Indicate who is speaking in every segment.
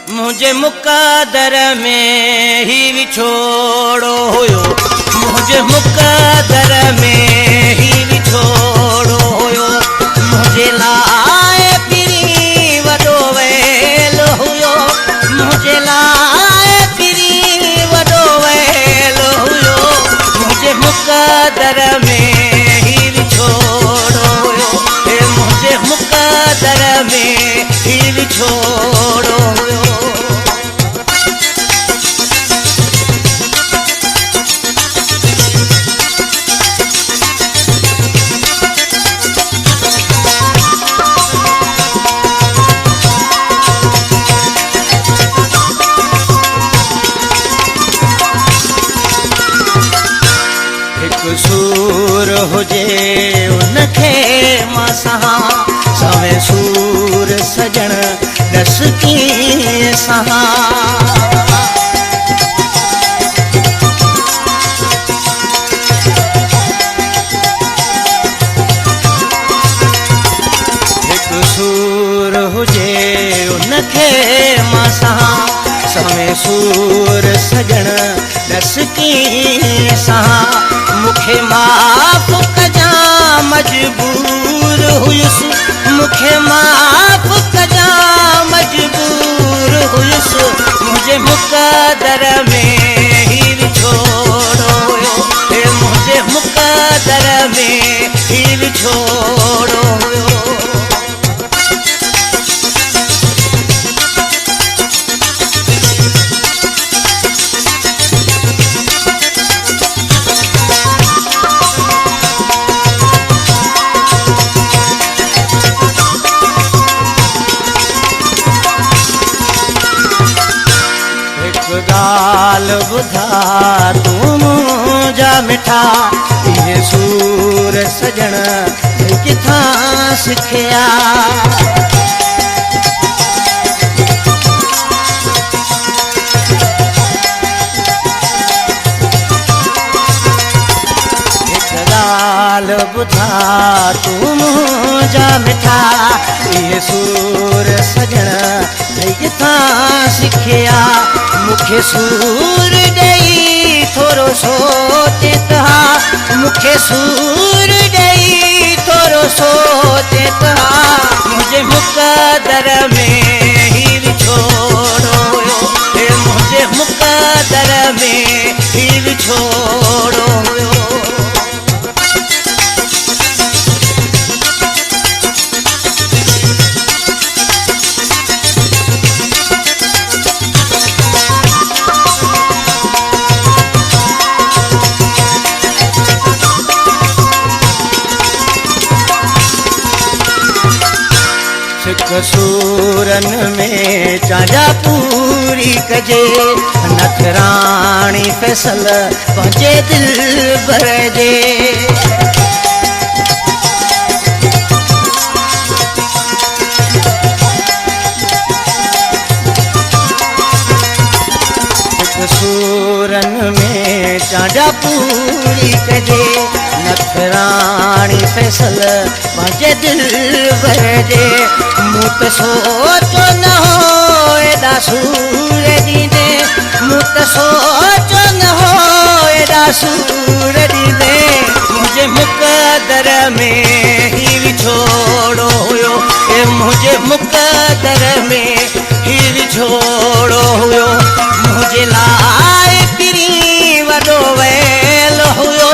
Speaker 1: मुझे मुक़दर में ही विछोड़ो हुयो, मुझे मुक़दर में ही विछोड़ो हुयो, मुझे लाए पिरी वॾो वैल हुयो, मुझे लाए पिरी वॾो वैल हुयो, मुझे मुक़दर में ही विछोड़ो हुयो, मुझे मुक़दर में ही विछोड़ो हुयो। सूर हुजे उनखे मां सहां, सवे सूर सजण दस कीअं सहां। हिकु सूर हुजे उनखे मां सहां, सवे सूर सजण दस कीअं सहां। मुखे माफ़ कजा मजबूर हुयुसि, मुखे माफ़ कजा मजबूर हुयुसि, मुझे मुक़दर में ही विछोड़ो हुयो, मुझे मुक़दर में ही विछोड़ो हुयो। गाल बुधा तू मुझा मिठा, ये सूर सजण किथां सिखिया। एक गाल बुधा तू मुझा मिठा, ये सूर सजण किथां सिखिया। मुखे सूर ॾेई थोरो सोचे तहा, मुखे सूर ॾेई थोरो सोचे तहा, मुझे मुक़दर में ही विछोड़ो हुयो, मुझे मुक़दर में ही विछोड़ो हुयो। सूरन में चांजा पूरी कजे, नखराणी फैसल पंहिंजे दिल भर जे। सूरन में चांजा पूरी कजे, नखराणी फैसल पंहिंजे दिल भर जे। मूं त सोचो न हो एॾा सूर ॾींदे, मूं त सोचो न हो एॾा सूर ॾींदे, मुझे मुक़दर में ही विछोड़ो हुयो, मुझे मुक़दर में ही विछोड़ो हुयो। मुझे लाए पिरी वॾो वैल हुयो,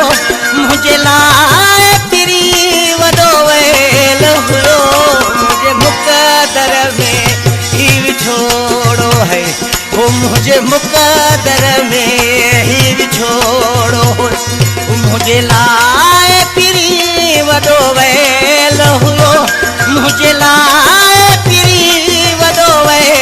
Speaker 1: मुझे लाए पिरी वॾो वैल हुयो, मुझे मुक़दर में ही विछोड़ो है, वो मुझे मुक़दर में ही विछोड़ो है। मुझे लाए पिरी वॾो वैल हुयो, मुझे लाए